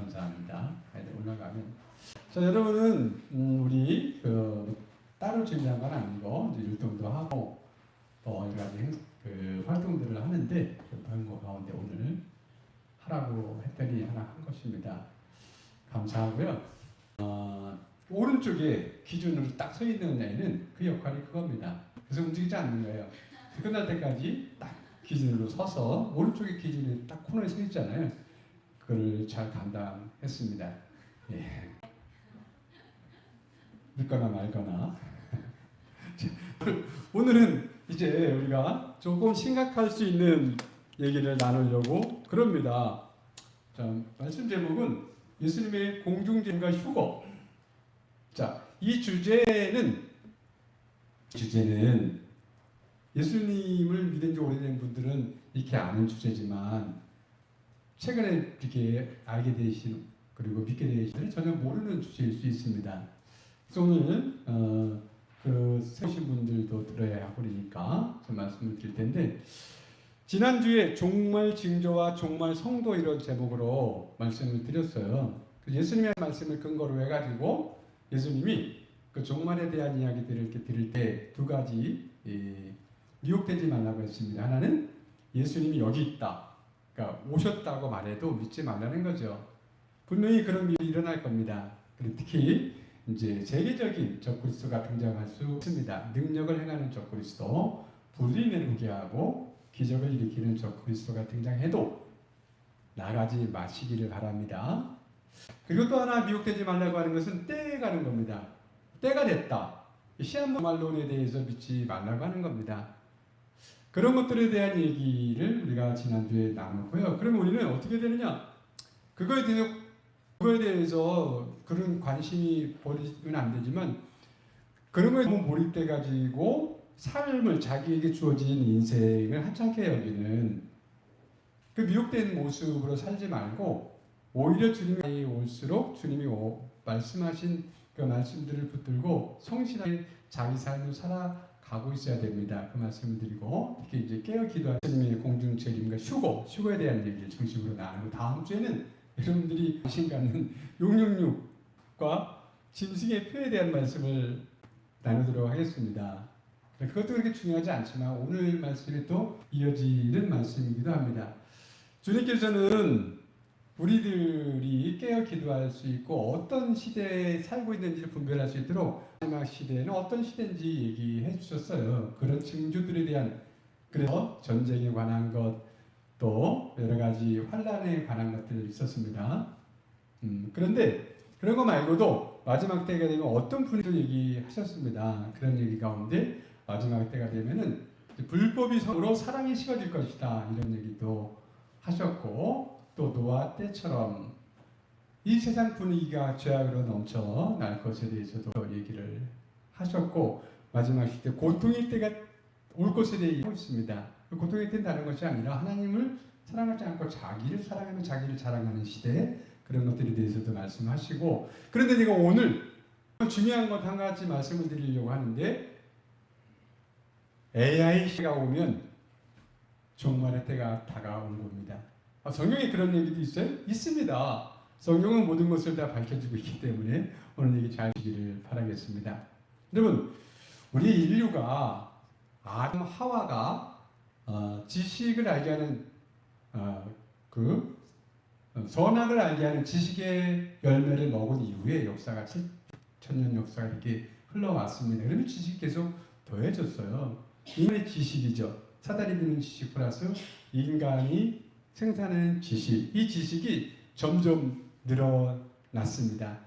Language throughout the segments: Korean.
감사합니다. 올라가면. 자, 여러분은 우리 따로 준비한 건 아니고 이제 율동도 하고 또 여러 가지 활동들을 하는데 그런 거 가운데 오늘 하라고 했더니 하나 한 것입니다. 감사하고요. 오른쪽에 기준으로 딱 서 있는 애는 그 역할이 그겁니다. 그래서 움직이지 않는 거예요. 끝날 때까지 딱 기준으로 서서 오른쪽에 기준이 딱 코너에 서 있잖아요. 그걸 잘 감당했습니다. 예. 믿거나 말거나. 오늘은 이제 우리가 조금 심각할 수 있는 얘기를 나누려고 그럽니다. 자, 말씀 제목은 예수님의 공중진과 휴거. 자, 이 주제는 예수님을 믿은 지 오래된 분들은 이렇게 아는 주제지만 최근에 이렇게 알게 되신 그리고 믿게 되신 분들은 전혀 모르는 주제일 수 있습니다. 그래서 오늘 세우신 분들도 들어야 하고 그러니까 좀 말씀을 드릴 텐데 지난주에 종말 징조와 종말 성도 이런 제목으로 말씀을 드렸어요. 예수님의 말씀을 근거로 해가지고 예수님이 그 종말에 대한 이야기들을 이렇게 들을 때 두 가지 미혹되지 말라고 했습니다. 하나는 예수님이 여기 있다. 그러니까 오셨다고 말해도 믿지 말라는 거죠. 분명히 그런 일이 일어날 겁니다. 그리고 특히 이제 세계적인 적그리스도가 등장할 수 있습니다. 능력을 행하는 적그리스도, 불이 내리게 하고 기적을 일으키는 적그리스도가 등장해도 나가지 마시기를 바랍니다. 그리고 또 하나 미혹되지 말라고 하는 것은 때에 가는 겁니다. 때가 됐다. 시한말론에 대해서 믿지 말라고 하는 겁니다. 그런 것들에 대한 얘기를 우리가 지난주에 나눴고요. 그러면 우리는 어떻게 되느냐? 그거에 대해서 그런 관심이 버리면 안 되지만 그런 거에 너무 몰입돼 가지고 삶을 자기에게 주어진 인생을 하찮게 여기는 그 미혹된 모습으로 살지 말고 오히려 주님이 올수록 주님이 말씀하신 그 말씀들을 붙들고 성실하게 자기 삶을 살아가고 있어야 됩니다. 그 말씀을 드리고 특히 이제 깨어 기도하는 주님의 공중재림과 휴거에 대한 얘기를 중심으로 나누고 다음 주에는 여러분들이 관심 갖는 666과 짐승의 표에 대한 말씀을 나누도록 하겠습니다. 그것도 그렇게 중요하지 않지만 오늘 말씀이 또 이어지는 말씀이기도 합니다. 주님께서는 우리들이 깨어 기도할 수 있고 어떤 시대에 살고 있는지를 분별할 수 있도록 마지막 시대에는 어떤 시대인지 얘기해 주셨어요. 그런 징조들에 대한 그래서 전쟁에 관한 것 또 여러 가지 환란에 관한 것들이 있었습니다. 그런데 그런 거 말고도 마지막 때가 되면 어떤 분위기도 얘기하셨습니다. 그런 얘기 가운데 마지막 때가 되면은 불법이 서로 사랑이 식어질 것이다 이런 얘기도 하셨고 또 노아 때처럼 이 세상 분위기가 죄악으로 넘쳐 날 것에 대해서도 얘기를 하셨고 마지막 시대 고통의 때가 올 것에 대해 하고 있습니다. 고통의 때는 다른 것이 아니라 하나님을 사랑하지 않고 자기를 사랑하며 자기를 자랑하는 시대 그런 것들에 대해서도 말씀하시고 그런데 제가 오늘 중요한 것 한 가지 말씀을 드리려고 하는데 AI 시대가 오면 종말의 때가 다가온 겁니다. 성경에 그런 얘기도 있어요? 있습니다. 성경은 모든 것을 다 밝혀주고 있기 때문에 오늘 얘기 잘 하시기를 바라겠습니다. 여러분, 우리 인류가 아담 하와가 지식을 알게 하는 선악을 알게 하는 지식의 열매를 먹은 이후에 역사가 7,000년 역사가 이렇게 흘러왔습니다. 그러면 지식이 계속 더해졌어요. 인간의 지식이죠. 사다리 비는 지식 플러스 인간이 생산하는 지식. 이 지식이 점점 늘어났습니다.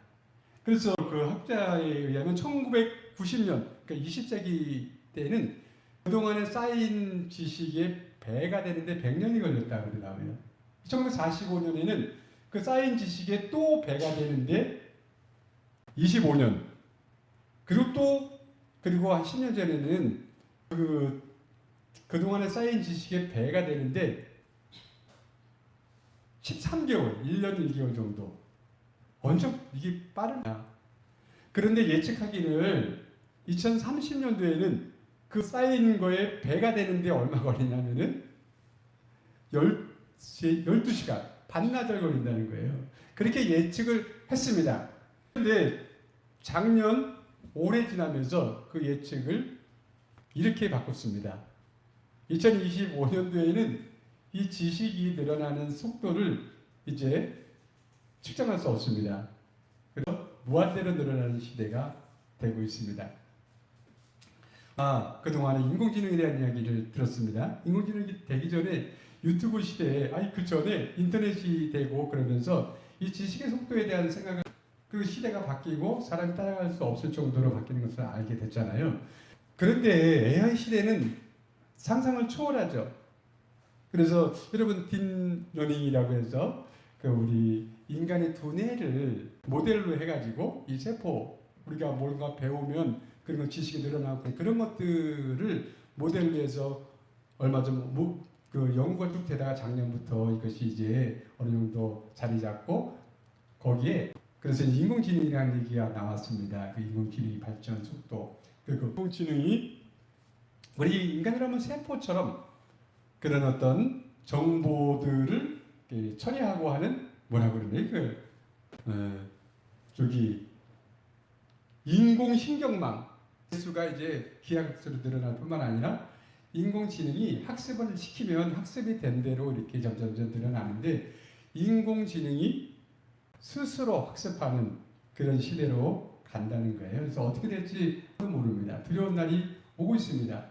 그래서 그 학자에 의하면 1990년, 그러니까 20세기 때는 그동안에 쌓인 지식의 배가 되는데 100년이 걸렸다고 그러더라고요. 1945년에는 그 쌓인 지식에 또 배가 되는데 25년. 그리고 한 10년 전에는 그동안에 쌓인 지식의 배가 되는데 13개월, 1년 1개월 정도. 엄청 이게 빠르냐. 그런데 예측하기를 2030년도에는 그 쌓인 거에 배가 되는데 얼마 걸리냐면은 12시간, 반나절 걸린다는 거예요. 그렇게 예측을 했습니다. 그런데 작년 올해 지나면서 그 예측을 이렇게 바꿨습니다. 2025년도에는 이 지식이 늘어나는 속도를 이제 측정할 수 없습니다. 그래서 무한대로 늘어나는 시대가 되고 있습니다. 그동안에 인공지능에 대한 이야기를 들었습니다. 인공지능이 되기 전에 유튜브 시대에, 그 전에 인터넷이 되고 그러면서 이 지식의 속도에 대한 생각을 그 시대가 바뀌고 사람이 따라갈 수 없을 정도로 바뀌는 것을 알게 됐잖아요. 그런데 AI 시대는 상상을 초월하죠. 그래서 여러분 딥러닝이라고 해서 그 우리 인간의 두뇌를 모델로 해가지고 이 세포 우리가 뭔가 배우면 그런 거 지식이 늘어나고 그런 것들을 모델로 해서 얼마 전 그 연구가 쭉 되다가 작년부터 이것이 이제 어느 정도 자리 잡고 거기에 그래서 인공지능이라는 얘기가 나왔습니다. 그 인공지능 발전 속도 그 인공지능이 우리 인간이라면 세포처럼 그런 어떤 정보들을 처리하고 하는 뭐라고 그러네 저기 인공신경망 수가 이제 기하급수로 늘어날 뿐만 아니라 인공지능이 학습을 시키면 학습이 된 대로 이렇게 점점점 늘어나는데 인공지능이 스스로 학습하는 그런 시대로 간다는 거예요. 그래서 어떻게 될지 모릅니다. 두려운 날이 오고 있습니다.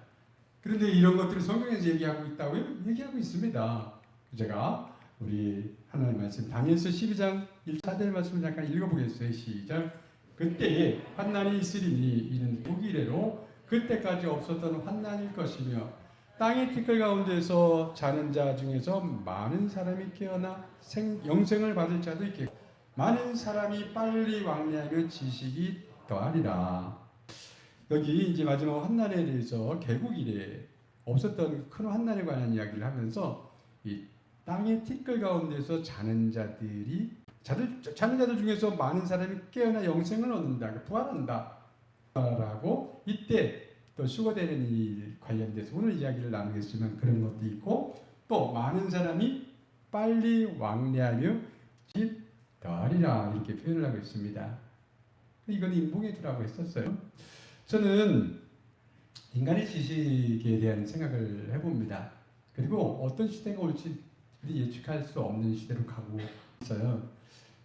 그런데 이런 것들을 성경에서 얘기하고 있다고요? 얘기하고 있습니다. 제가 우리 하나님 말씀 다니엘서 12장 1절 말씀을 잠깐 읽어보겠어요. 시작. 그때에 환난이 있으리니 이는 무기래로 그때까지 없었던 환난일 것이며 땅의 티끌 가운데서 자는 자 중에서 많은 사람이 깨어나 영생을 받을 자도 있겠고 많은 사람이 빨리 왕래하며 지식이 더하리라. 여기 이제 마지막 환난에 대해서 개국 이래 없었던 큰 환난에 관한 이야기를 하면서 이 땅의 티끌 가운데서 자는 자들이 자는 자들 중에서 많은 사람이 깨어나 영생을 얻는다, 부활한다 라고 이때 또 수거되는 일 관련돼서 오늘 이야기를 나누겠지만 그런 것도 있고 또 많은 사람이 빨리 왕래하며 집 더하리라 이렇게 표현을 하고 있습니다. 이건 인봉해두라고 했었어요. 저는 인간의 지식에 대한 생각을 해봅니다. 그리고 어떤 시대가 올지 예측할 수 없는 시대로 가고 있어요.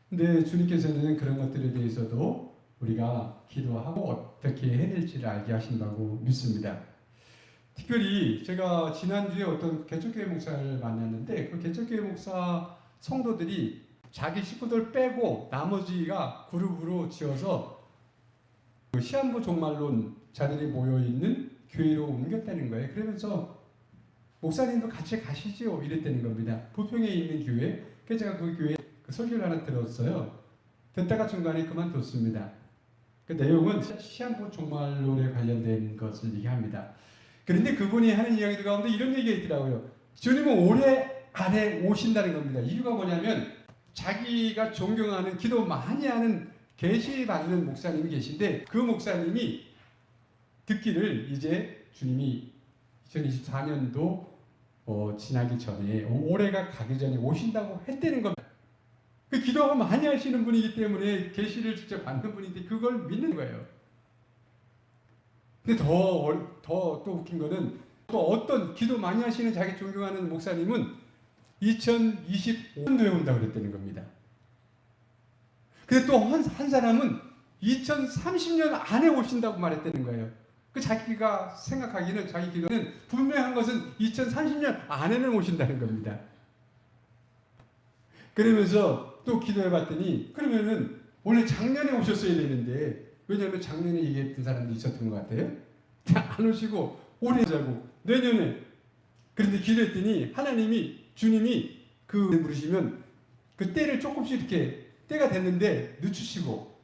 근데 주님께서는 그런 것들에 대해서도 우리가 기도하고 어떻게 해야 될지를 알게 하신다고 믿습니다. 특별히 제가 지난주에 어떤 개척교회 목사를 만났는데 그 개척교회 목사 성도들이 자기 식구들 빼고 나머지가 그룹으로 지어서 시한부 종말론 자들이 모여있는 교회로 옮겼다는 거예요. 그러면서 목사님도 같이 가시죠 이랬다는 겁니다. 부평에 있는 교회. 그래서 제가 그 교회 설교를 하나 들었어요. 듣다가 중간에 그만뒀습니다. 그 내용은 시한부 종말론에 관련된 것을 얘기합니다. 그런데 그분이 하는 이야기들 가운데 이런 얘기가 있더라고요. 주님은 올해 안에 오신다는 겁니다. 이유가 뭐냐면 자기가 존경하는 기도 많이 하는 계시 받는 목사님이 계신데 그 목사님이 듣기를 이제 주님이 2024년도 지나기 전에 올해가 가기 전에 오신다고 했다는 겁니다. 그 기도가 많이 하시는 분이기 때문에 계시를 직접 받는 분인데 그걸 믿는 거예요. 근데 더 웃긴 거는 또 어떤 기도 많이 하시는 자기 존경하는 목사님은 2025년도에 온다고 그랬다는 겁니다. 근데 또 한 사람은 2030년 안에 오신다고 말했다는 거예요. 그 자기가 생각하기는 자기 기도는 분명한 것은 2030년 안에는 오신다는 겁니다. 그러면서 또 기도해 봤더니 그러면은 원래 작년에 오셨어야 되는데 왜냐하면 작년에 얘기했던 사람도 있었던 것 같아요. 안 오시고 올해 오자고 내년에 그런데 기도했더니 하나님이 주님이 부르시면 그 때를 조금씩 이렇게 때가 됐는데 늦추시고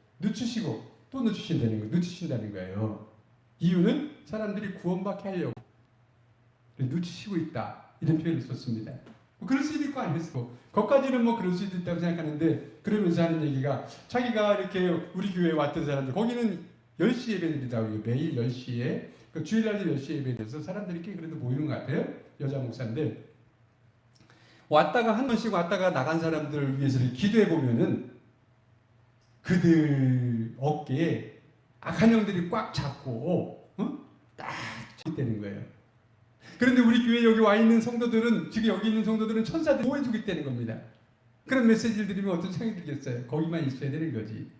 또 늦추신다는 거예요. 이유는 사람들이 구원받게 하려고 늦추시고 있다 이런 표현을 썼습니다. 그럴 수도 있고 아닐 수도 있고 거기까지는 그럴 수도 있다고 생각하는데 그러면서 하는 얘기가 자기가 이렇게 우리 교회에 왔던 사람들 거기는 10시 예배드리다고요. 매일 10시에 그 주일날도 10시 예배드려서 사람들이 꽤 그래도 모이는 것 같아요. 여자 목사인데 왔다가 한 번씩 왔다가 나간 사람들을 위해서 기도해 보면은 그들 어깨에 악한 영들이 꽉 잡고 딱 되는 거예요. 그런데 우리 교회 여기 와 있는 성도들은, 지금 여기 있는 성도들은 천사들이 보호해주고 있다는 겁니다. 그런 메시지를 드리면 어떤 생각이 들겠어요? 거기만 있어야 되는 거지.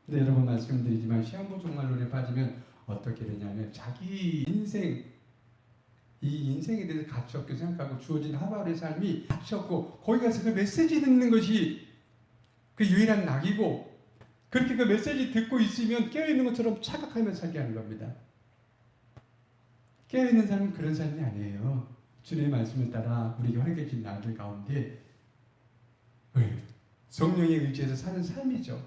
근데 여러분 말씀드리지만 시한부 종말론에 빠지면 어떻게 되냐면 자기 인생, 이 인생에 대해서 가치 없게 생각하고 주어진 하루하루의 삶이 가치 없고 거기 가서 그 메시지 듣는 것이 그 유일한 낙이고, 그렇게 그 메시지 듣고 있으면 깨어있는 것처럼 착각하며 살게 하는 겁니다. 깨어있는 삶은 그런 삶이 아니에요. 주님의 말씀을 따라 우리가 허락해진 날들 가운데 성령에 의지해서 사는 삶이죠.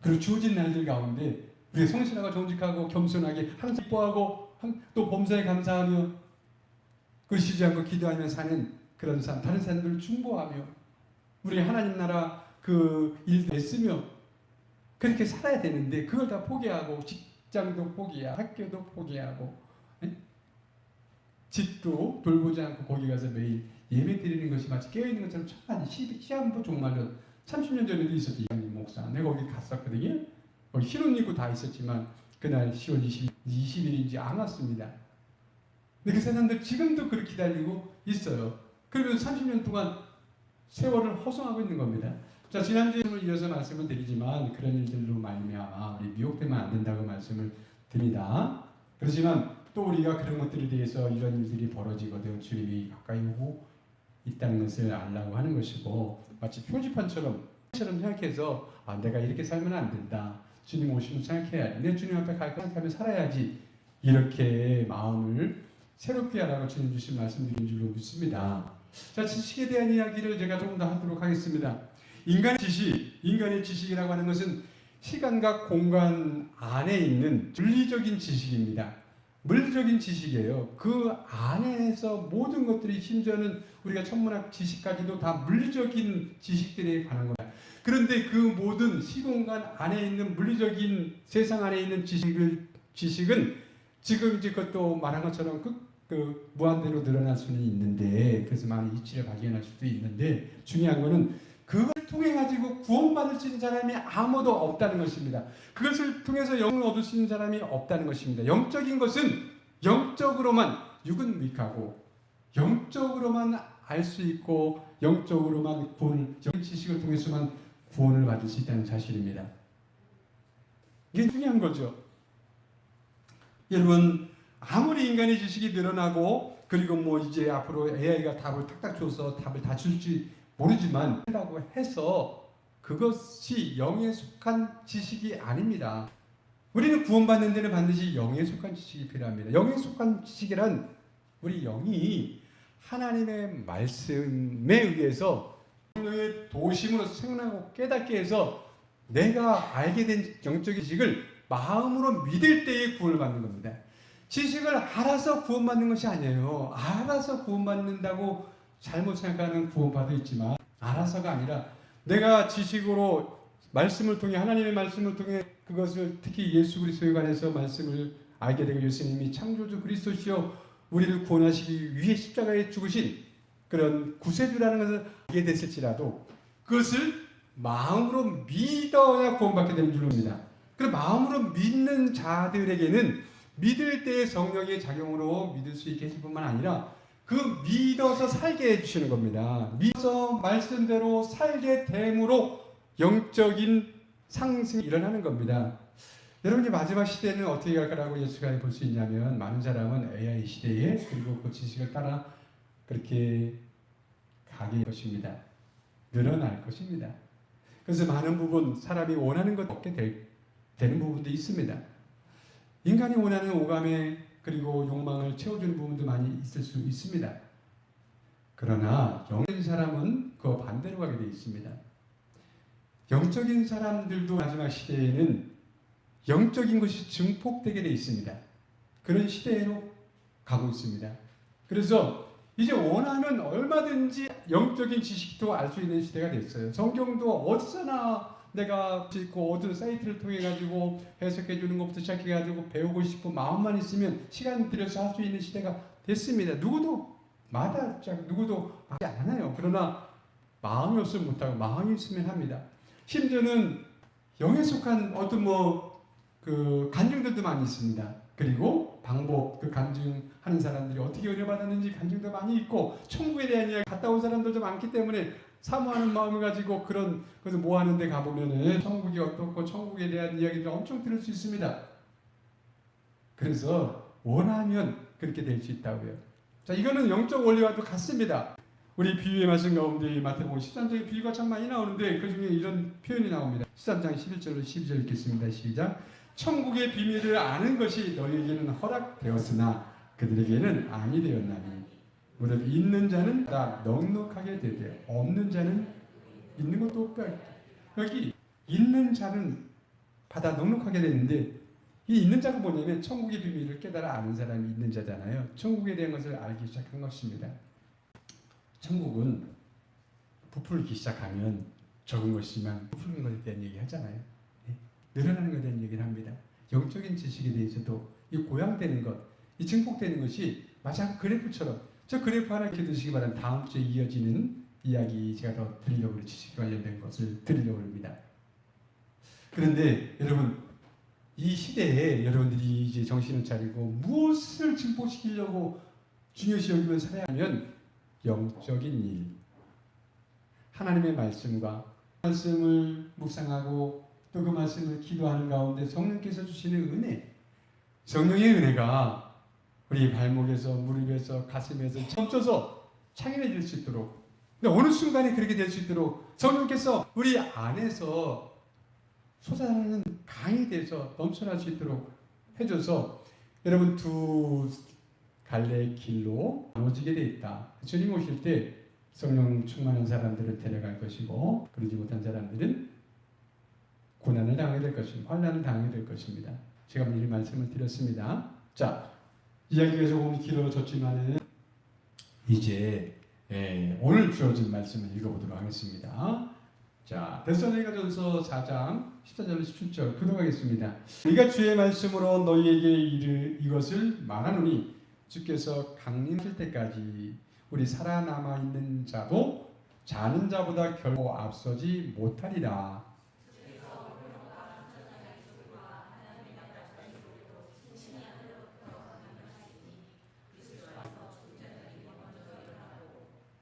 그리고 주어진 날들 가운데 우리가 성실하고 정직하고 겸손하게 항상 기뻐하고 또 범사에 감사하며 그 쉬지 않고 기도하며 사는 그런 삶, 다른 사람들을 중보하며 우리 하나님 나라 그 일도 애쓰며 그렇게 살아야 되는데 그걸 다 포기하고 직장도 포기하고 학교도 포기하고 집도 돌보지 않고 거기 가서 매일 예배 드리는 것이 마치 깨어있는 것처럼 천만이 시한부 종말론 30년 전에도 있었지. 이장님 목사 내가 거기 갔었거든요. 거기 흰옷 입고 다 있었지만 그날 10월 20일인지 안 왔습니다. 근데 그 사람들 지금도 그렇게 기다리고 있어요. 그러면 30년 동안 세월을 허송하고 있는 겁니다. 자, 지난주에 이어서 말씀을 드리지만 그런 일들로 말미암아 우리 미혹되면 안 된다고 말씀을 드립니다. 그렇지만 또 우리가 그런 것들에 대해서 이런 일들이 벌어지거든 주님이 가까이 오고 있다는 것을 알라고 하는 것이고, 마치 표지판처럼 생각해서 내가 이렇게 살면 안 된다. 주님 오시면 생각해야지. 내 주님 앞에 갈 거 생각하며 살아야지. 이렇게 마음을 새롭게 하라고 주님 주신 말씀드린 줄로 믿습니다. 자, 지식에 대한 이야기를 제가 조금 더 하도록 하겠습니다. 인간의 지식이라고 하는 것은 시간과 공간 안에 있는 물리적인 지식입니다. 물리적인 지식이에요. 그 안에서 모든 것들이, 심지어는 우리가 천문학 지식까지도 다 물리적인 지식들에 관한 겁니다. 그런데 그 모든 시공간 안에 있는 물리적인 세상 안에 있는 지식은 지금 이제 그것도 말한 것처럼 그 무한대로 늘어날 수는 있는데, 그래서 많은 이치를 발견할 수도 있는데, 중요한 거는 그걸 통해 가지고 구원받을 수 있는 사람이 아무도 없다는 것입니다. 그것을 통해서 영을 얻을 수 있는 사람이 없다는 것입니다. 영적인 것은 영적으로만, 육은 미카고 영적으로만 알 수 있고 영적으로만 영 지식을 통해서만 구원을 받을 수 있다는 사실입니다. 이게 중요한 거죠. 여러분, 아무리 인간의 지식이 늘어나고 그리고 뭐 이제 앞으로 AI가 답을 탁탁 줘서 답을 다 줄지 모르지만 라고 해서 그것이 영에 속한 지식이 아닙니다. 우리는 구원받는 데는 반드시 영에 속한 지식이 필요합니다. 영에 속한 지식이란 우리 영이 하나님의 말씀에 의해서 성령의 도심으로 생각하고 깨닫게 해서 내가 알게 된 영적인 지식을 마음으로 믿을 때에 구원을 받는 겁니다. 지식을 알아서 구원받는 것이 아니에요. 알아서 구원받는다고 잘못 생각하는 구원받아 있지만, 알아서가 아니라 내가 지식으로 말씀을 통해, 하나님의 말씀을 통해 그것을, 특히 예수 그리스도에 관해서 말씀을 알게 되고 예수님이 창조주 그리스도시요 우리를 구원하시기 위해 십자가에 죽으신 그런 구세주라는 것을 알게 됐을지라도 그것을 마음으로 믿어야 구원받게 되는 줄입니다. 그럼 마음으로 믿는 자들에게는 믿을 때의 성령의 작용으로 믿을 수 있게 해줄 뿐만 아니라 그 믿어서 살게 해주시는 겁니다. 믿어서 말씀대로 살게 됨으로 영적인 상승이 일어나는 겁니다. 여러분이 마지막 시대는 어떻게 갈 거라고 예수가 볼 수 있냐면, 많은 사람은 AI 시대에 그리고 그 지식을 따라 그렇게 가게 될 것입니다. 늘어날 것입니다. 그래서 많은 부분 사람이 원하는 것 얻게 되는 부분도 있습니다. 인간이 원하는 오감에 그리고 욕망을 채워주는 부분도 많이 있을 수 있습니다. 그러나 영적인 사람은 그 반대로 가게 되어 있습니다. 영적인 사람들도 마지막 시대에는 영적인 것이 증폭되게 되어 있습니다. 그런 시대로 가고 있습니다. 그래서 이제 원하면 얼마든지 영적인 지식도 알 수 있는 시대가 됐어요. 성경도 어디서나 내가 읽고 어떤 사이트를 통해 가지고 해석해 주는 것부터 시작해 가지고 배우고 싶은 마음만 있으면 시간 들여서 할 수 있는 시대가 됐습니다. 누구도 마다 누구도 하지 않아요. 그러나 마음이 없으면 못하고 마음이 있으면 합니다. 심지어는 영에 속한 어떤 그 간증들도 많이 있습니다. 그리고 방법, 그 간증하는 사람들이 어떻게 은혜 받았는지 간증도 많이 있고, 천국에 대한 이야기 갔다 온 사람들도 많기 때문에 사모하는 마음을 가지고 그런 것을 모아는 데 가보면은 천국이 어떻고 천국에 대한 이야기를 엄청 들을 수 있습니다. 그래서 원하면 그렇게 될 수 있다고요. 자, 이거는 영적 원리와도 같습니다. 우리 비유의 말씀 가운데 마태복음 13장에 비유가 참 많이 나오는데 그 중에 이런 표현이 나옵니다. 13장 11절로 12절 읽겠습니다. 시작. 천국의 비밀을 아는 것이 너희에게는 허락되었으나 그들에게는 아니 되었나니 무릇 있는 자는 다 넉넉하게 되되 없는 자는 있는 것도 없다. 여기 있는 자는 받아 넉넉하게 되는데, 이 있는 자가 뭐냐면 천국의 비밀을 깨달아 아는 사람이 있는 자잖아요. 천국에 대한 것을 알기 시작한 것입니다. 천국은 부풀기 시작하면 적은 것이지만 부풀는 것에 대한 얘기 하잖아요. 늘어나는 것에 대한 얘기를 합니다. 영적인 지식에 대해서도 이 고양되는 것, 이 증폭되는 것이 마치 한 그래프처럼, 저 그래프 하나 이렇게 드시기 바랍니다. 다음 주에 이어지는 이야기 제가 더 드리려고, 지식 관련된 것을 드리려고 합니다. 그런데 여러분, 이 시대에 여러분들이 이제 정신을 차리고 무엇을 증폭시키려고 중요시 여기면 살아야 하면 영적인 일, 하나님의 말씀과 말씀을 묵상하고 또 그 말씀을 기도하는 가운데 성령께서 주시는 은혜, 성령의 은혜가 우리 발목에서 무릎에서 가슴에서 멈춰서 창인해질 수 있도록, 어느 순간에 그렇게 될 수 있도록 성령께서 우리 안에서 솟아나는 강이 돼서 넘쳐날 수 있도록 해줘서 여러분 두 갈래의 길로 나눠지게 돼 있다. 주님 오실 때 성령 충만한 사람들을 데려갈 것이고 그러지 못한 사람들은 고난을 당하게 될 것입니다. 환난을 당하게 될 것입니다. 제가 미리 말씀을 드렸습니다. 자, 이야기가 조금 길어졌지만은 이제 오늘 주어진 말씀을 읽어보도록 하겠습니다. 자, 데살로니가전서 4장 14절로 17절 교독하겠습니다. 우리가 주의 말씀으로 너희에게 이것을 말하노니 주께서 강림하실 때까지 우리 살아남아 있는 자도 자는 자보다 결코 앞서지 못하리라.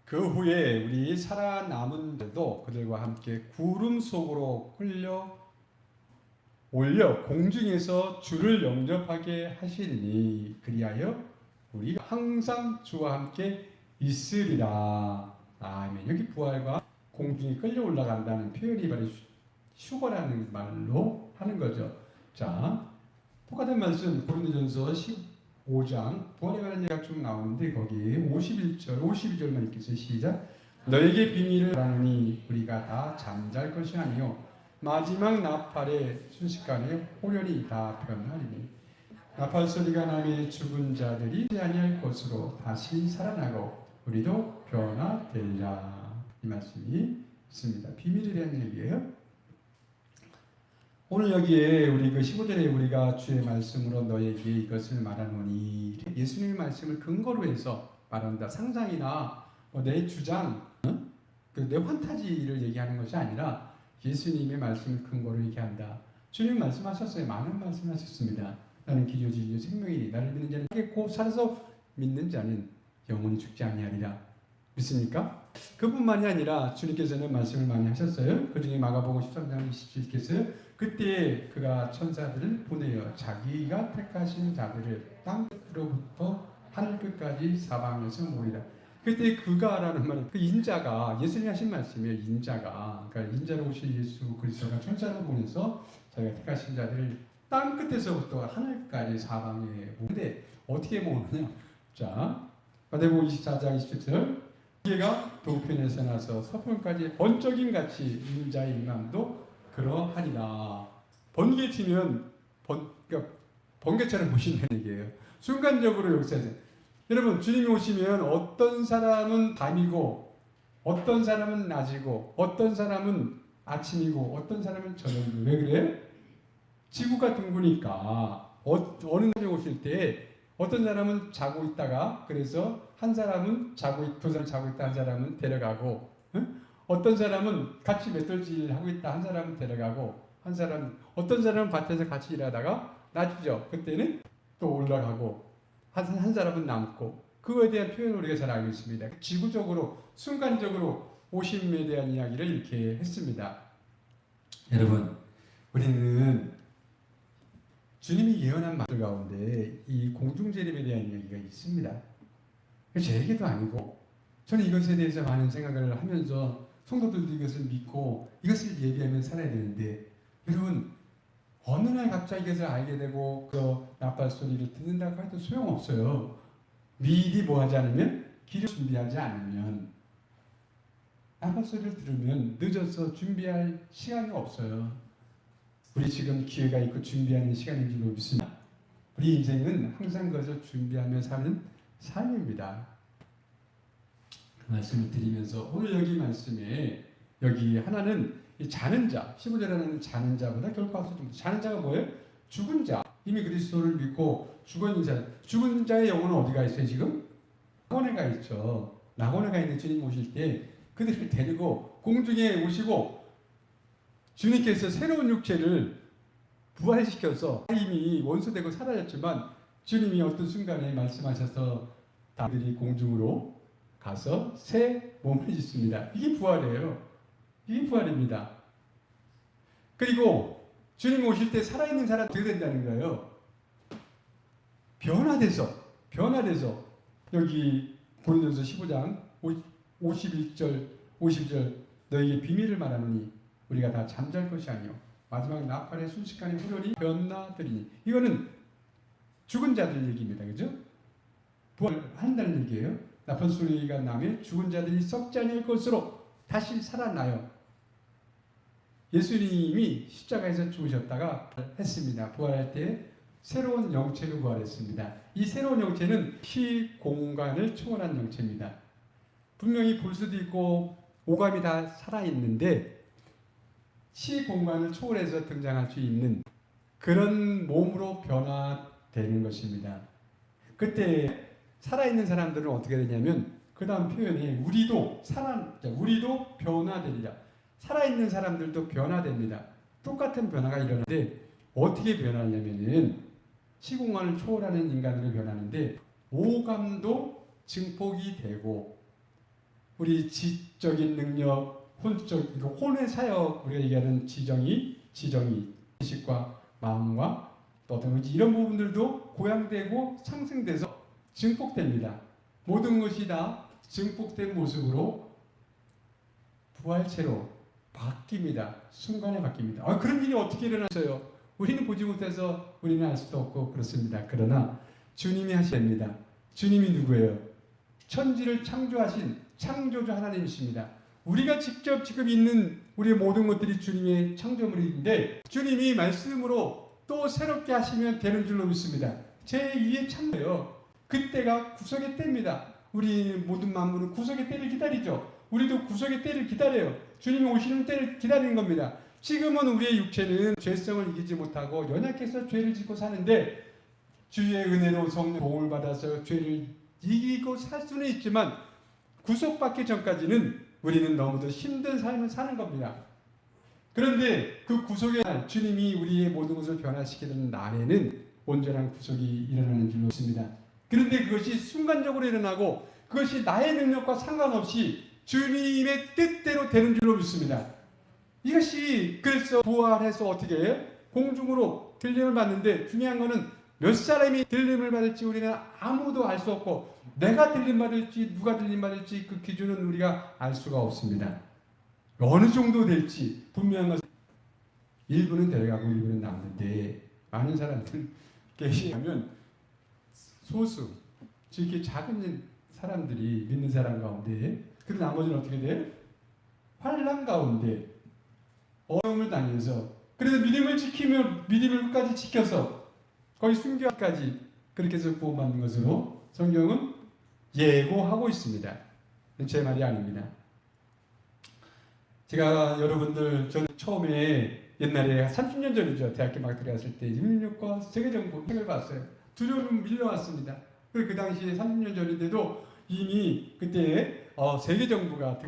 그 후에 우리 살아남은 자도 그들과 함께 구름 속으로 올려 공중에서 주를 영접하게 하시리니 그리하여 우리가 항상 주와 함께 있으리라. 아멘. 여기 부활과 공중에 끌려 올라간다는 표현이 바로 휴거라는 말로 하는 거죠. 자, 똑같은 말씀 고린도전서 15장 부활에 관한 얘기가 좀 나오는데 거기에 51절, 52절만 읽겠어요. 시작. 너에게 비밀을 말하노니 우리가 다 잠잘 것이 아니요 마지막 나팔의 순식간에 호련히 다 변하리니 나팔 소리가 나면 죽은 자들이 아니할 것으로 다시 살아나고 우리도 변화되리라. 이 말씀이 있습니다. 비밀에 대한 얘기예요. 오늘 여기에 우리 그 15절에 우리가 주의 말씀으로 너에게 이것을 말하노니 예수님의 말씀을 근거로 해서 말한다. 상상이나 내 주장, 내 판타지를 얘기하는 것이 아니라 예수님의 말씀을 근거로 얘기한다. 주님 말씀하셨어요. 많은 말씀하셨습니다. 나는 길이요 진리요 생명이니 나를 믿는 자는 살겠고 살아서 믿는 자는 영원히 죽지 아니하리라. 믿습니까? 그뿐만이 아니라 주님께서는 말씀을 많이 하셨어요. 그 중에 마가복음 13장 27절께서요. 그때 그가 천사들을 보내어 자기가 택하신 자들을 땅 끝으로부터 하늘 끝까지 사방에서 모이라. 그때 그가라는 말은 그 인자가 예수님이 하신 말씀이에요. 인자가, 그러니까 인자로 오실 예수 그리스도가 천사를 보내서 자기가 택하신 자들을 땅 끝에서부터 하늘까지 사방에 모으는데 어떻게 모으느냐? 자, 마태복음 24장 27절 기회가 동편에서 나서 서편까지 번쩍임 같이 인자의 임함도 그러하리라. 번개 치면 그러니까 번개처럼 보신다는 얘기예요. 순간적으로 역사에서 여러분 주님이 오시면 어떤 사람은 밤이고 어떤 사람은 낮이고 어떤 사람은 아침이고 어떤 사람은 저녁이고 왜 그래요? 지구가 둥그니까 어느 날에 오실 때 어떤 사람은 자고 있다가 그래서 한 사람은 두 사람 자고 있다 한 사람은 데려가고 응? 어떤 사람은 같이 맷돌질 하고 있다 한 사람은 데려가고 어떤 사람은 밭에서 같이 일하다가 놔주죠. 그때는 또 올라가고 한 사람은 남고 그거에 대한 표현을 우리가 잘 알고 있습니다. 지구적으로 순간적으로 오심에 대한 이야기를 이렇게 했습니다. 여러분 우리는 주님이 예언한 말들 가운데 이 공중재림에 대한 이야기가 있습니다. 제 얘기도 아니고 저는 이것에 대해서 많은 생각을 하면서 성도들도 이것을 믿고 이것을 예비하며 살아야 되는데 여러분 어느 날 갑자기 이것을 알게 되고 그 나팔 소리를 듣는다고 해도 소용없어요. 미리 뭐 하지 않으면 길을 준비하지 않으면 나팔 소리를 들으면 늦어서 준비할 시간이 없어요. 우리 지금 기회가 있고 준비하는 시간인 줄 믿습니다. 우리 인생은 항상 그것을 준비하며 사는 삶입니다. 그 말씀을 드리면서 오늘 여기 말씀에 여기 하나는 이 자는 자, 15절에 하나는 자는 자보다 결코 앞서 좀 자는 자가 뭐예요? 죽은 자. 이미 그리스도를 믿고 죽은 자. 죽은 자의 영혼은 어디가 있어요 지금? 낙원에 가 있죠. 낙원에 가 있는 주님 오실 때 그들을 데리고 공중에 오시고 주님께서 새로운 육체를 부활시켜서 이미 원수되고 사라졌지만 주님이 어떤 순간에 말씀하셔서 다들이 공중으로 가서 새 몸을 짓습니다. 이게 부활이에요. 이게 부활입니다. 그리고 주님 오실 때 살아있는 사람 어떻게 된다는 거예요? 변화돼서 여기 고린도서 15장 51절 50절 너에게 비밀을 말하노니 우리가 다 잠잘 것이 아니요 마지막 나팔의 순식간에 후련히 변화되리니 이거는 죽은 자들 얘기입니다. 그죠? 부활한다는 얘기예요. 나팔 소리가 나면 죽은 자들이 썩지 않을 것으로 다시 살아나요. 예수님이 십자가에서 죽으셨다가 했습니다. 부활할 때 새로운 영체로 부활했습니다. 이 새로운 영체는 시공간을 초월한 영체입니다. 분명히 볼 수도 있고 오감이 다 살아있는데 시공간을 초월해서 등장할 수 있는 그런 몸으로 변화되는 것입니다. 그때 살아있는 사람들은 어떻게 되냐면 그 다음 표현이 우리도 변화되리라. 살아있는 사람들도 변화됩니다. 똑같은 변화가 일어나는데 어떻게 변하냐면은 시공간을 초월하는 인간으로 변하는데 오감도 증폭이 되고 우리 지적인 능력, 혼의 사역 우리가 얘기하는 지정이 의식과 마음과 또 어떤 의지 이런 부분들도 고양되고 상승돼서 증폭됩니다. 모든 것이 다 증폭된 모습으로 부활체로 바뀝니다. 순간에 바뀝니다. 그런 일이 어떻게 일어났어요? 우리는 보지 못해서 우리는 알 수도 없고 그렇습니다. 그러나 주님이 하십니다. 주님이 누구예요? 천지를 창조하신 창조주 하나님이십니다. 우리가 직접 지금 있는 우리의 모든 것들이 주님의 창조물인데 주님이 말씀으로 또 새롭게 하시면 되는 줄로 믿습니다. 제2의 창조예요. 그때가 구속의 때입니다. 우리 모든 만물은 구속의 때를 기다리죠. 우리도 구속의 때를 기다려요. 주님이 오시는 때를 기다리는 겁니다. 지금은 우리의 육체는 죄성을 이기지 못하고 연약해서 죄를 짓고 사는데 주의 은혜로 성령 도움을 받아서 죄를 이기고 살 수는 있지만 구속받기 전까지는 우리는 너무도 힘든 삶을 사는 겁니다. 그런데 그 구속의 날 주님이 우리의 모든 것을 변화시키는 날에는 온전한 구속이 일어나는 줄 믿습니다. 그런데 그것이 순간적으로 일어나고 그것이 나의 능력과 상관없이 주님의 뜻대로 되는 줄로 믿습니다. 이것이 그래서 부활해서 어떻게 해요? 공중으로 들림을 받는데 중요한 것은 몇 사람이 들림을 받을지 우리는 아무도 알 수 없고 내가 들림 받을지 누가 들림 받을지 그 기준은 우리가 알 수가 없습니다. 어느 정도 될지 분명한 것은 일부는 데려가고 일부는 남는데 많은 사람들 계시면 소수 이렇게 작은 사람들이 믿는 사람 가운데 그리고 나머지는 어떻게 돼요? 환난 가운데 어려움을 당해서 그래서 믿음을 지키며 믿음을 끝까지 지켜서 거의 순교까지 그렇게 해서 구원받는 것으로 성경은 예고하고 있습니다. 제 말이 아닙니다. 제가 여러분들 전 처음에 옛날에 30년 전이죠. 대학교 막 들어갔을 때 인민력과 세계정보 책을 봤어요. 두려움이 밀려왔습니다. 그 당시에 30년 전인데도 이미 그때 세계 정부가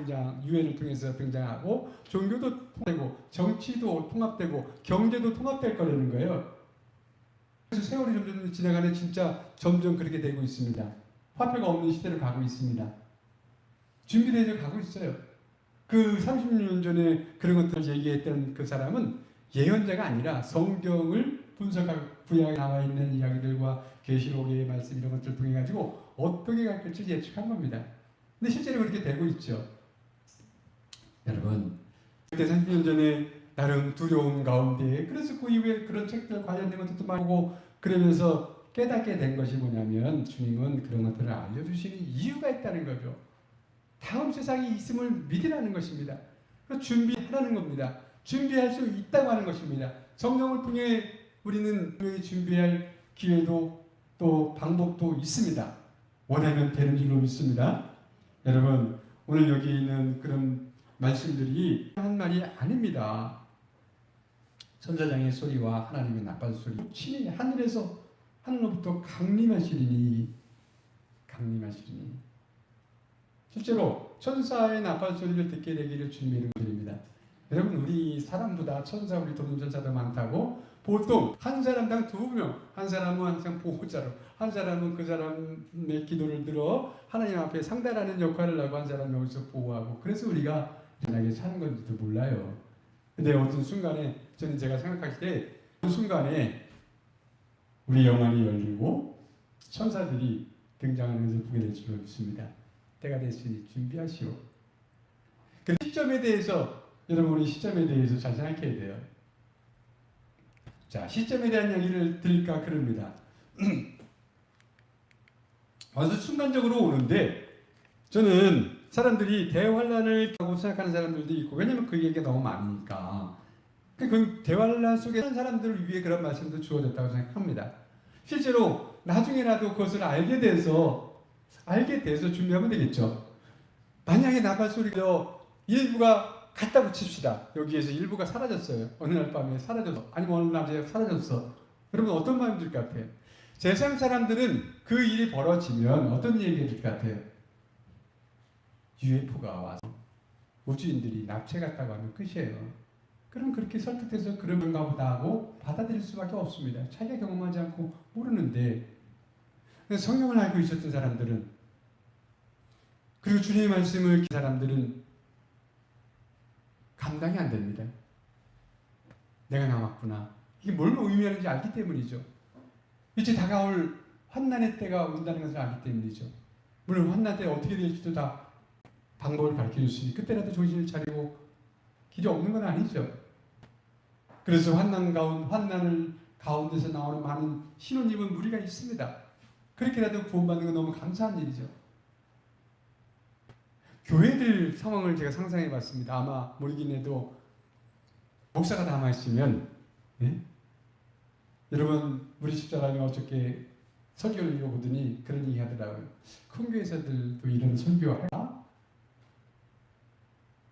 유엔을 통해서 등장하고 종교도 통합되고 정치도 통합되고 경제도 통합될 거라는 거예요. 그래서 세월이 점점 지나가는 진짜 점점 그렇게 되고 있습니다. 화폐가 없는 시대로 가고 있습니다. 준비되어 가고 있어요. 그 30년 전에 그런 것들을 얘기했던 그 사람은 예언자가 아니라 성경을 분석하고 구약에 나와 있는 이야기들과 계시록의 말씀 이런 것들을 통해 가지고 어떻게 갈 것을 예측한 겁니다. 근데 실제로 그렇게 되고 있죠. 여러분, 그때 30년 전에 나름 두려움 가운데 그래서 그 이후에 그런 책들 관련된 것들도 많이 보고 그러면서 깨닫게 된 것이 뭐냐면 주님은 그런 것들을 알려주시는 이유가 있다는 거죠. 다음 세상이 있음을 믿으라는 것입니다. 준비하라는 겁니다. 준비할 수 있다고 하는 것입니다. 성령을 통해 우리는 준비할 기회도 또 방법도 있습니다. 원하면 되는 줄로 믿습니다. 여러분, 오늘 여기 있는 그런 말씀들이 한 말이 아닙니다. 천사장의 소리와 하나님의 나팔 소리, 친히 하늘로부터 강림하시리니. 실제로 천사의 나팔 소리를 듣게 되기를 주님의 이름입니다. 여러분, 우리 사람보다 천사, 우리 돕는 천사도 많다고. 보통 한 사람당 2명, 한 사람은 항상 보호자로, 한 사람은 그 사람의 기도를 들어 하나님 앞에 상달하는 역할을 하고 한 사람 여기서 보호하고, 그래서 우리가 편하게 사는 건지도 몰라요. 근데 어떤 순간에 제가 생각할 때 그 순간에 우리 영안이 열리고 천사들이 등장하는 것을 보게 될 줄로 믿습니다. 때가 됐으니 준비하시오. 그 시점에 대해서 여러분, 우리 시점에 대해서 잘 생각해야 돼요. 자, 시점에 대한 얘기를 드릴까 그럽니다. 와서 순간적으로 오는데 저는 사람들이 대환란을 하고 생각하는 사람들도 있고, 왜냐면 그 얘기가 너무 많으니까. 그 대환란 속에 사는 사람들을 위해 그런 말씀도 주어졌다고 생각합니다. 실제로 나중에라도 그것을 알게 돼서 준비하면 되겠죠. 만약에 나팔 소리가 일부가 갔다고 칩시다. 여기에서 일부가 사라졌어요. 어느 날 밤에 사라졌어. 아니면 어느 낮에 사라졌어. 여러분, 어떤 마음이 들 것 같아요? 세상 사람들은 그 일이 벌어지면 어떤 얘기가 들 것 같아요? UFO가 와서 우주인들이 납치했다고 하면 끝이에요. 그럼 그렇게 설득돼서 그런가 보다 하고 받아들일 수밖에 없습니다. 자기가 경험하지 않고 모르는데, 성경을 알고 있었던 사람들은, 그리고 주님의 말씀을 그 사람들은 감당이 안 됩니다. 내가 남았구나. 이게 뭘 의미하는지 알기 때문이죠. 이제 다가올 환난의 때가 온다는 것을 알기 때문이죠. 물론 환난 때 어떻게 될지도 다 방법을 가르쳐 주시니 그때라도 정신을 차리고 길이 없는 건 아니죠. 그래서 환난을 가운데서 나오는 많은 신혼입은 무리가 있습니다. 그렇게라도 구원받는 건 너무 감사한 일이죠. 교회들 상황을 제가 상상해 봤습니다. 아마 모르긴 해도 목사가 남아있으면, 예? 여러분, 우리 집사람이 어저께 설교를 읽어보더니 그런 얘기 하더라고요. 큰 교회에서들도 이런 설교 할까?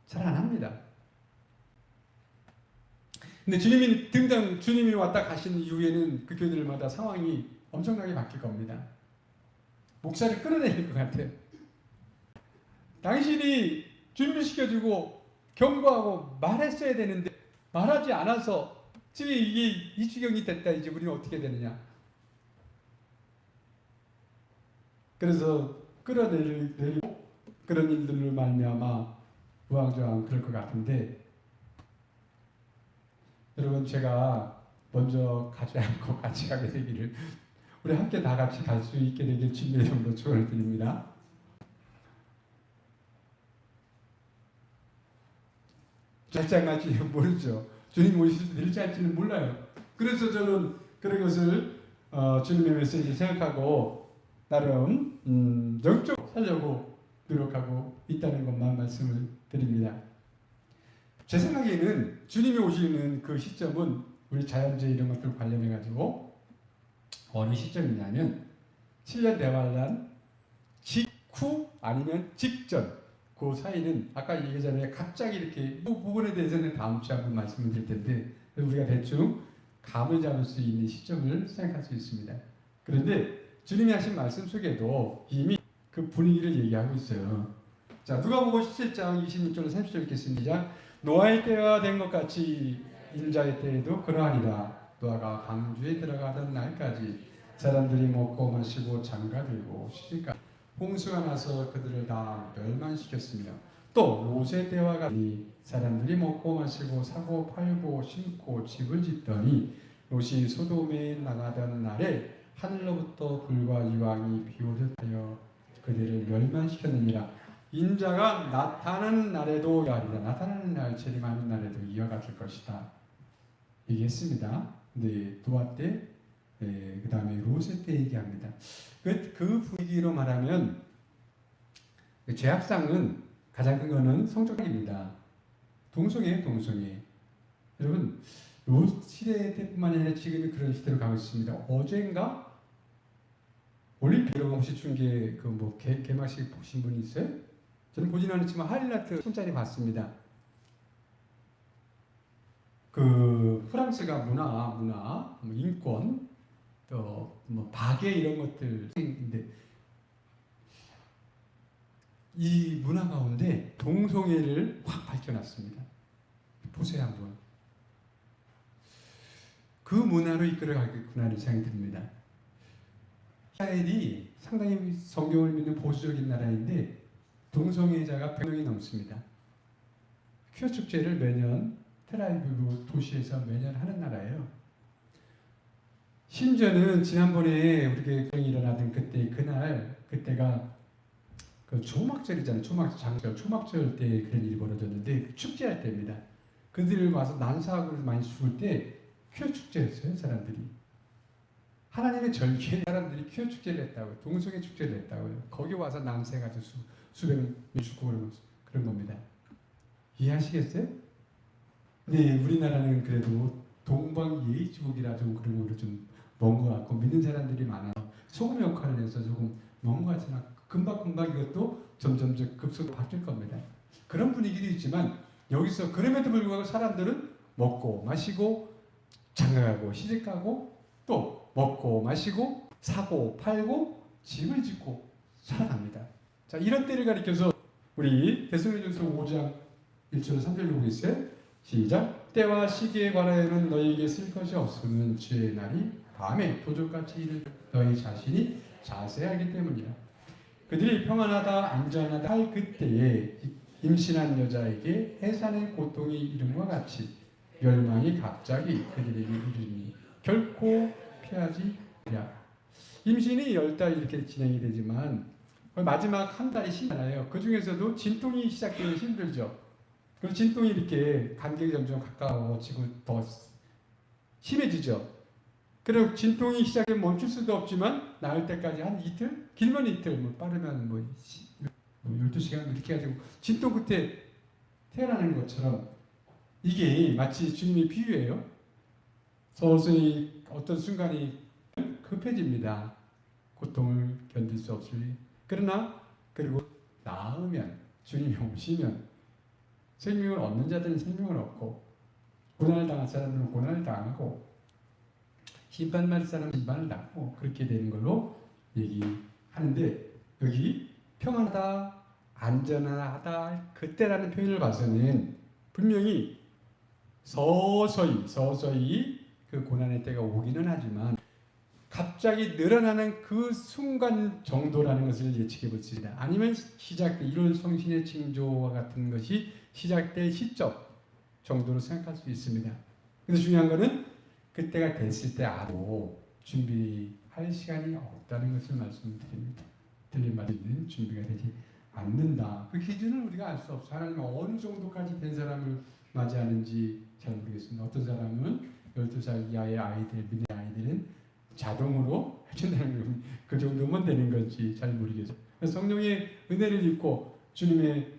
잘 안 합니다. 근데 주님이 왔다 가신 이후에는 그 교회들마다 상황이 엄청나게 바뀔 겁니다. 목사를 끌어내릴 것 같아요. 당신이 준비시켜주고 경고하고 말했어야 되는데 말하지 않아서 지금 이게 이 지경이 됐다. 이제 우리는 어떻게 되느냐. 그래서 끌어내리고 그런 일들로 말미암아 우왕좌왕 그럴 것 같은데, 여러분, 제가 먼저 가지 않고 같이 가게 되기를, 우리 함께 다 같이 갈 수 있게 되길 주님의 이름으로 축원을 드립니다. 날짜까지 모르죠. 주님 오실 수 될지 할지는 몰라요. 그래서 저는 그런 것을 주님의 메시지를 생각하고 나름 영적으로 살려고 노력하고 있다는 것만 말씀을 드립니다. 제 생각에는 주님이 오시는 그 시점은 우리 자연재해 이런 것들 관련해 가지고 어느 시점이냐면 7년 대환란 직후 아니면 직전, 그 사이는 아까 얘기했잖아요. 갑자기 이렇게 그 부분에 대해서는 다음 주에 한번 말씀을 드릴 텐데 우리가 대충 감을 잡을 수 있는 시점을 생각할 수 있습니다. 그런데 주님이 하신 말씀 속에도 이미 그 분위기를 얘기하고 있어요. 자, 누가복음 17장 26절로 30절 읽겠습니다. 노아의 때가 된 것 같이 인자의 때에도 그러하리라. 노아가 방주에 들어가던 날까지 사람들이 먹고 마시고 장가들고 시집가 홍수가 나서 그들을 다 멸망시켰으며 또 롯의 때와 같이 사람들이 먹고 마시고 사고 팔고 심고 집을 짓더니 롯이 소돔에 나가던 날에 하늘로부터 불과 유황이 비오듯 하여 그들을 멸망시켰느니라. 인자가 나타나는 날에도 이하리라. 나타나는 날 재림하는 날에도 이와 같을 것이다. 얘기했습니다. 네, 노아 때, 그 다음에 롯의 때 얘기합니다. 그 분위기로 말하면 죄악상은 가장 큰 거는 성적입니다. 동성애. 여러분, 롯 시대 때뿐만 아니라 지금은 그런 시대로 가고 있습니다. 어젠가 올림픽 혹시 중계 개막식 보신 분이 있어요? 저는 보진 않았지만 하이라이트 손짜리 봤습니다. 그 프랑스가 문화, 인권, 또 박애 이런 것들인데 이 문화 가운데 동성애를 확 밝혀놨습니다. 보세요 한번. 그 문화로 이끌어가겠구나라는 생각이 듭니다. 이스라엘이 상당히 성경을 믿는 보수적인 나라인데 동성애자가 100명이 넘습니다. 퀴어 축제를 매년 텔아비브 도시에서 매년 하는 나라예요. 심지어는 지난번에 우리 교회에 일어나던 그때가 그 초막절이잖아요. 초막절 때 그런 일이 벌어졌는데 축제할 때입니다. 그들을 와서 난사하고 많이 죽을 때 퀴어 축제였어요. 사람들이. 하나님의 절기에 사람들이 퀴어 축제를 했다고요. 동성애 축제를 했다고요. 거기 와서 난세가지고 수백 명 죽고 그런 겁니다. 이해하시겠어요? 네, 우리나라는 그래도 동방예의지국이라 좀 그런 거로 좀 먼 것 같고 믿는 사람들이 많아서 소금 역할을 해서 조금 먼 것 같지만 금방 이것도 점점 급속도로 바뀔 겁니다. 그런 분위기도 있지만 여기서 그럼에도 불구하고 사람들은 먹고 마시고 장가가고 시집가고 또 먹고 마시고 사고 팔고 집을 짓고 살아갑니다. 자, 이런 때를 가리켜서 우리 데살로니가전서 5장 1절 3절로 보겠어요. 시작. 때와 시기에 관하여는 너희에게 쓸 것이 없으면 주의 날이 밤에 도적같이 이를 너희 자신이 자세히 알기 때문이라. 그들이 평안하다 안전하다 할 그때에 임신한 여자에게 해산의 고통이 이름과 같이 멸망이 갑자기 그들에게 이르니 결코 피하지 않으리라. 임신이 10달 이렇게 진행이 되지만 마지막 한 달이 힘들어요. 그 중에서도 진통이 시작되면 힘들죠. 그리고 진통이 이렇게 간격이 점점 가까워지고 더 심해지죠. 그리고 진통이 시작되면 멈출 수도 없지만 나을 때까지 한 이틀? 길면 이틀, 빠르면 12시간 이렇게 가지고 진통 끝에 태어나는 것처럼 이게 마치 주님의 비유예요. 서서히 어떤 순간이 급해집니다. 고통을 견딜 수 없으니. 그러나 그리고 나으면 주님이 오시면 생명을 얻는 자들은 생명을 얻고 고난을 당할 사람들은 고난을 당하고 심판받을 사람은 심판을 당하고 그렇게 되는 걸로 얘기하는데 여기 평안하다 안전하다 그때라는 표현을 봐서는 분명히 서서히 그 고난의 때가 오기는 하지만 갑자기 늘어나는 그 순간 정도라는 것을 예측해 볼 수 있다. 아니면 시작된 1월 성신의 징조와 같은 것이 시작될 시점 정도로 생각할 수 있습니다. 그래서 중요한 것은 그때가 됐을 때 아도 준비할 시간이 없다는 것을 말씀드립니다. 들린 말은 준비가 되지 않는다. 그 기준을 우리가 알 수 없어요. 하나님은 어느 정도까지 된 사람을 맞이하는지 잘 모르겠습니다. 어떤 사람은 12살 이하의 아이들, 믿는 아이들은 자동으로 해준다는 그 정도면 되는 건지 잘 모르겠어요. 성령의 은혜를 입고 주님의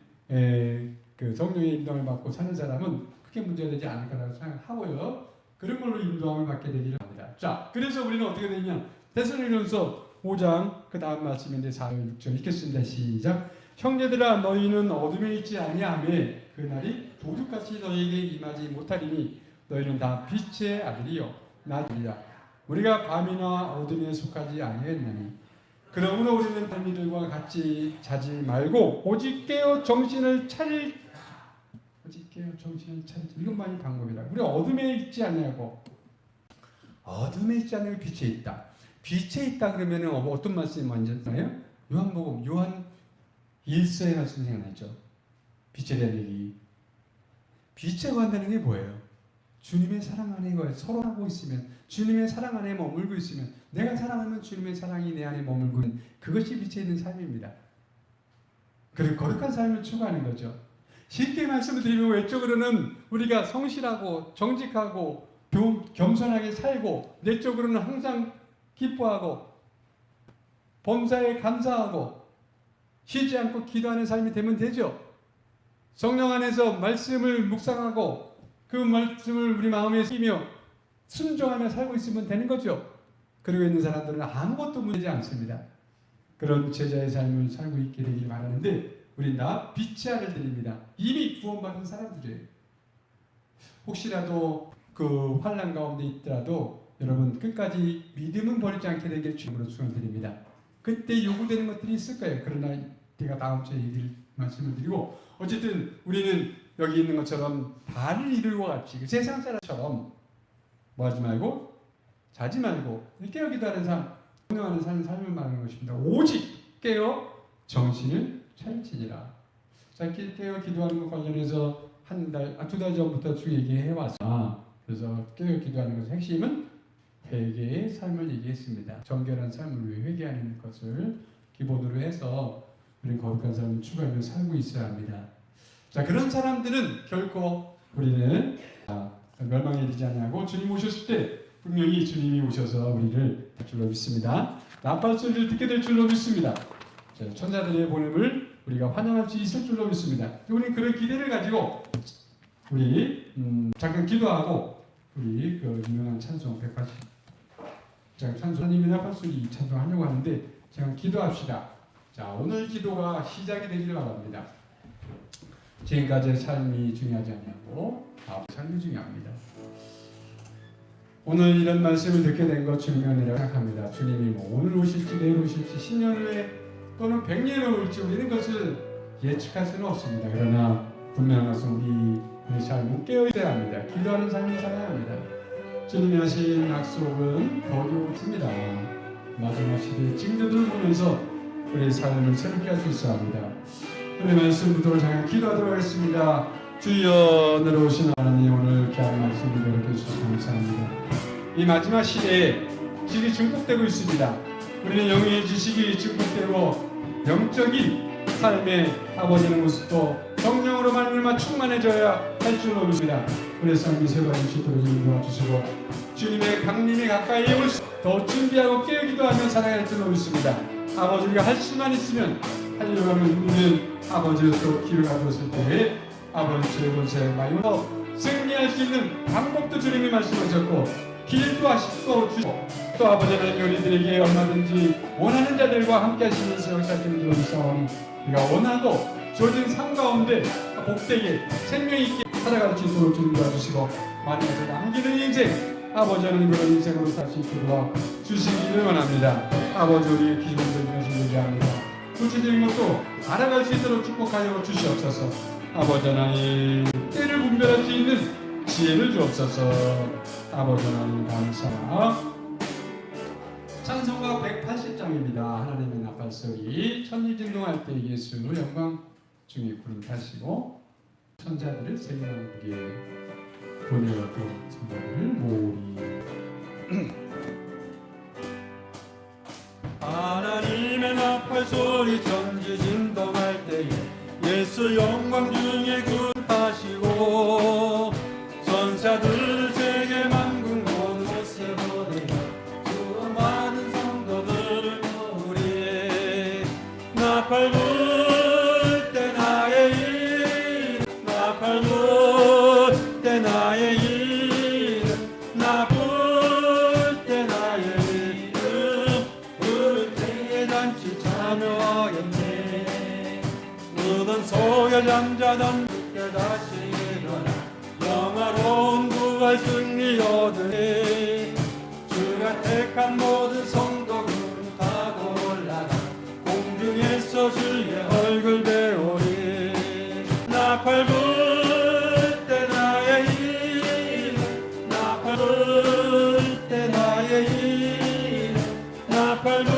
그 성령의 인도함을 받고 사는 사람은 크게 문제가 되지 않을 거라고 생각하고요. 그런 걸로 인도함을 받게 되기를 합니다. 자, 그래서 우리는 어떻게 되냐? 데살로니가전서 5장 그 다음 말씀인데 4절 6절 읽겠습니다. 시작. 형제들아 너희는 어둠에 있지 아니하며 그날이 도둑같이 너희에게 임하지 못하리니 너희는 다 빛의 아들이요 낮이라. 우리가 밤이나 어둠에 속하지 아니했나니 그러므로 우리는 달미들과 같이 자지 말고 오직 깨어 정신을 차릴 이것만이 방법이라. 우리 어둠에 있지 않냐고. 어둠에 있지 않냐고 빛에 있다. 빛에 있다 그러면은 어떤 말씀이 먼저 나요? 요한복음 요한 1서의 말씀 생각나죠. 빛에 대한 얘기. 빛에 관다는 게 뭐예요? 주님의 사랑 안에 서로 하고 있으면, 주님의 사랑 안에 머물고 있으면, 내가 사랑하면 주님의 사랑이 내 안에 머물고 있는 그것이 빛에 있는 삶입니다. 그리고 거룩한 삶을 추구하는 거죠. 쉽게 말씀을 드리면 외적으로는 우리가 성실하고 정직하고 겸손하게 살고 내적으로는 항상 기뻐하고 범사에 감사하고 쉬지 않고 기도하는 삶이 되면 되죠. 성령 안에서 말씀을 묵상하고 그 말씀을 우리 마음에 새기며 순종하며 살고 있으면 되는 거죠. 그러고 있는 사람들은 아무것도 문제지 않습니다. 그런 제자의 삶을 살고 있게 되길 바라는데 우린 다 빛의 아들들입니다. 이미 구원받은 사람들이에요. 혹시라도 그 환난 가운데 있더라도 여러분 끝까지 믿음은 버리지 않게 되길 주님으로 축원드립니다. 그때 요구되는 것들이 있을 거예요. 그러나 제가 다음 주에 말씀을 드리고 어쨌든 우리는 여기 있는 것처럼 다른 이들과 같이 그 세상 사람처럼 뭐 하지 말고 자지 말고 깨어 기도하는 삶, 성령하는 삶을 말하는 것입니다. 오직 깨어 정신을 차릴지니라. 자, 깨어 기도하는 것 관련해서 두 달 전부터 쭉 얘기해 왔어. 그래서 깨어 기도하는 것의 핵심은 회개의 삶을 얘기했습니다. 정결한 삶을 위해 회개하는 것을 기본으로 해서 우리는 거룩한 삶을 추구하며 살고 있어야 합니다. 자, 그런 사람들은 결코 우리는 멸망에 이르지 않냐고 주님 오셨을 때 분명히 주님이 오셔서 우리를 할 줄로 믿습니다. 나팔 소리를 듣게 될 줄로 믿습니다. 자, 천사들의 보냄을 우리가 환영할 수 있을 줄로 믿습니다. 우리는 그런 기대를 가지고 우리 잠깐 기도하고 우리 그 유명한 찬송 180 자, 찬송 하나님의 나팔 소리 찬송하려고 하는데 잠깐 기도합시다. 자, 오늘 기도가 시작이 되기를 바랍니다. 지금까지의 삶이 중요하지 않냐고 삶이 중요합니다. 오늘 이런 말씀을 듣게 된 것 중요하니라고 생각합니다. 주님이 뭐 오늘 오실지 내일 오실지 10년 후에 또는 100년 후에 올지 우리는 것을 예측할 수는 없습니다. 그러나 분명한 것은 우리 삶은 깨어있어야 합니다. 기도하는 삶을 살아야 합니다. 주님이 하신 약속은 거기 있습니다. 마지막 시대의 징조들을 보면서 우리의 삶을 새롭게 할 수 있어야 합니다. 우리 말씀 부도를 향해 기도하도록 하겠습니다. 주여 내려오신 하나님 오늘 귀한 말씀을 이렇게 주셔서 감사합니다. 이 마지막 시대에 지식이 증폭되고 있습니다. 우리는 영의 지식이 증폭되고 영적인 삶의 아버지의 모습도 성령으로 말미암아 충만해져야 할 줄로 믿습니다. 우리의 삶이 새로운 시도를 도와주시고 주님의 강림에 가까이 올 더 준비하고 깨어 기도하며 살아야 할 줄로 믿습니다. 아버지 우리가 할 수만 있으면 하려고 하면 우리는 아버지로서 기회가 되었을 때에 아버지의 권세 마이로 승리할 수 있는 방법도 주님이 말씀하셨고 길도 하시고 주시고 또 아버지는 우리들에게 얼마든지 원하는 자들과 함께 하시면서 역사하시는 그런 상황이 우리가 원하고 주어진 삶 가운데 복되게 생명 있게 살아갈 수 있도록 주님 도와주시고 만약에 남기는 인생 아버지는 그런 인생으로 살 수 있도록 도와주시기를 원합니다. 아버지 우리의 기준적인 것을 얘기합니다. 구체적인 것도 알아갈 수 있도록 축복하여 주시옵소서. 아버지 하나님 때를 분별할 수 있는 지혜를 주옵소서. 아버지 하나님 감사. 찬송가 180장입니다. 하나님의 나팔소리 천리진동할 때 예수 영광 중에 구름 타시고 천사들을 생명하게 보내어도 천사들을 모으리. 하나님의 나팔소리 천지진동할 때에 예수 영광 중에 구하시고 천사들을 세계 만국 모든 곳에 보내어 주 많은 성도들을 모으리. 나팔 불 때 나의 일 나팔 불 때 나의 일 나 불 때 나의 이름 부를 때에 잔치 참여하였네. 누는 소열 잠자던 그때 다시 일어나 영화로운 부활 승리 얻으리. 주가 택한 모든 성도들 타고 올라가 공중에서 주의 얼굴 배우리. 나팔 불 때 나의 이름, 나팔 불 때 나의 이름, 나팔 불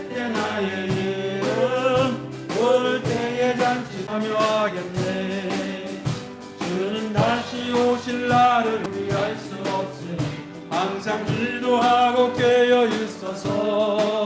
때 나의 이름, 올 때에 잔치 참여하겠네. 주는 다시 오실 날을 우리알 수 없으니 항상 기도하고 깨어 있어서